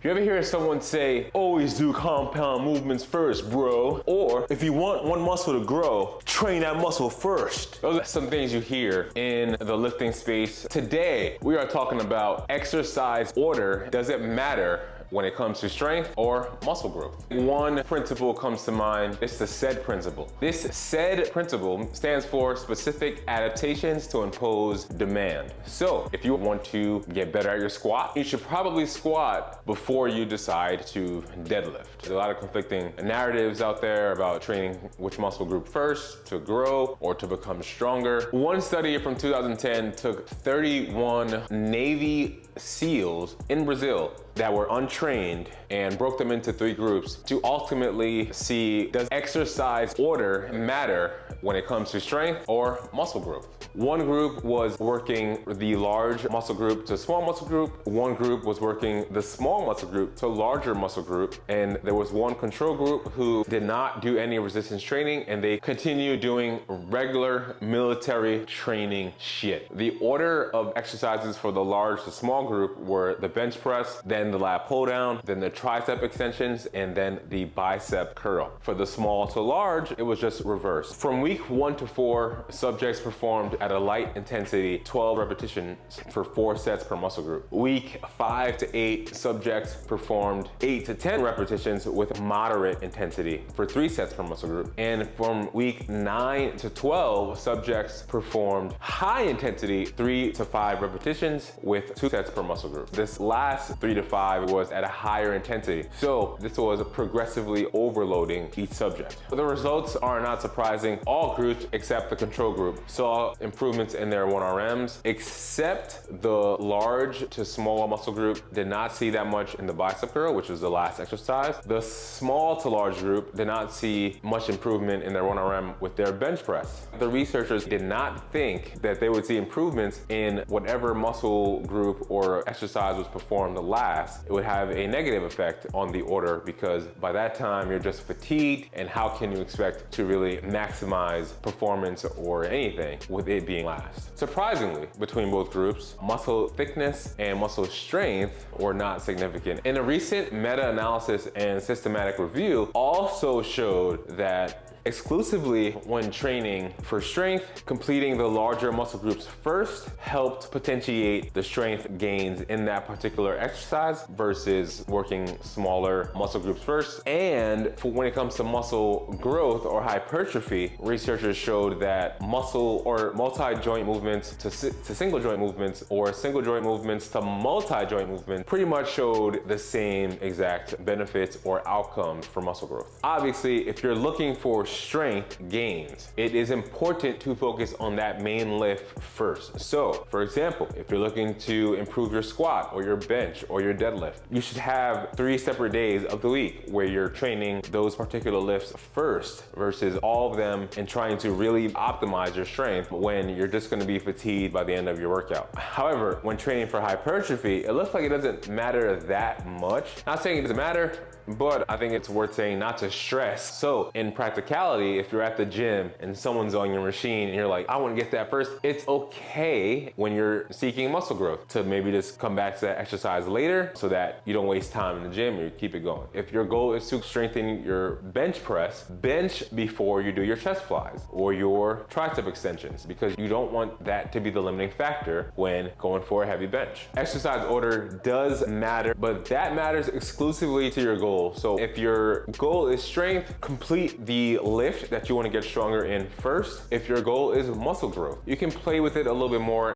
You ever hear someone say, always do compound movements first, bro? Or, if you want one muscle to grow, train that muscle first. Those are some things you hear in the lifting space. Today, we are talking about exercise order. Does it matter when it comes to strength or muscle growth? One principle comes to mind. It's the SAID principle. This SAID principle stands for specific adaptations to impose demand. So if you want to get better at your squat, you should probably squat before you decide to deadlift. There's a lot of conflicting narratives out there about training which muscle group first to grow or to become stronger. One study from 2010 took 31 Navy SEALs in Brazil that were untrained and broke them into 3 groups to ultimately see, does exercise order matter when it comes to strength or muscle growth? One group was working the large muscle group to small muscle group. One group was working the small muscle group to larger muscle group. And there was one control group who did not do any resistance training, and they continued doing regular military training shit. The order of exercises for the large to small group were the bench press, then the lat pull down, then the tricep extensions, and then the bicep curl. For the small to large, it was just reversed. From week 1 to 4, subjects performed at a light intensity 12 repetitions for 4 sets per muscle group. Week 5 to 8, subjects performed 8 to 10 repetitions with moderate intensity for 3 sets per muscle group. And from week 9 to 12, subjects performed high intensity 3 to 5 repetitions with 2 sets per muscle group. This last 3 to 5 was at a higher intensity. So this was progressively overloading each subject. The results are not surprising. All groups except the control group saw improvements in their 1RMs, except the large to small muscle group did not see that much in the bicep curl, which was the last exercise. The small to large group did not see much improvement in their 1RM with their bench press. The researchers did not think that they would see improvements in whatever muscle group or exercise was performed last. It would have a negative effect on the order, because by that time you're just fatigued, and how can you expect to really maximize performance or anything with it being last? Surprisingly, between both groups, muscle thickness and muscle strength were not significant. In a recent meta-analysis and systematic review also showed that exclusively when training for strength, completing the larger muscle groups first helped potentiate the strength gains in that particular exercise versus working smaller muscle groups first. And for when it comes to muscle growth or hypertrophy, researchers showed that muscle or multi-joint movements to single joint movements, or single joint movements to multi-joint movements, pretty much showed the same exact benefits or outcomes for muscle growth. Obviously, if you're looking for strength gains, it is important to focus on that main lift first. So, for example, if you're looking to improve your squat or your bench or your deadlift, you should have 3 separate days of the week where you're training those particular lifts first versus all of them and trying to really optimize your strength when you're just going to be fatigued by the end of your workout. However, when training for hypertrophy, it looks like it doesn't matter that much. Not saying it doesn't matter, but I think it's worth saying not to stress. So in practicality, if you're at the gym and someone's on your machine and you're like, I want to get that first, it's okay when you're seeking muscle growth to maybe just come back to that exercise later so that you don't waste time in the gym or you keep it going. If your goal is to strengthen your bench press, bench before you do your chest flies or your tricep extensions, because you don't want that to be the limiting factor when going for a heavy bench. Exercise order does matter, but that matters exclusively to your goal. So if your goal is strength, complete the lift that you want to get stronger in first. If your goal is muscle growth, you can play with it a little bit more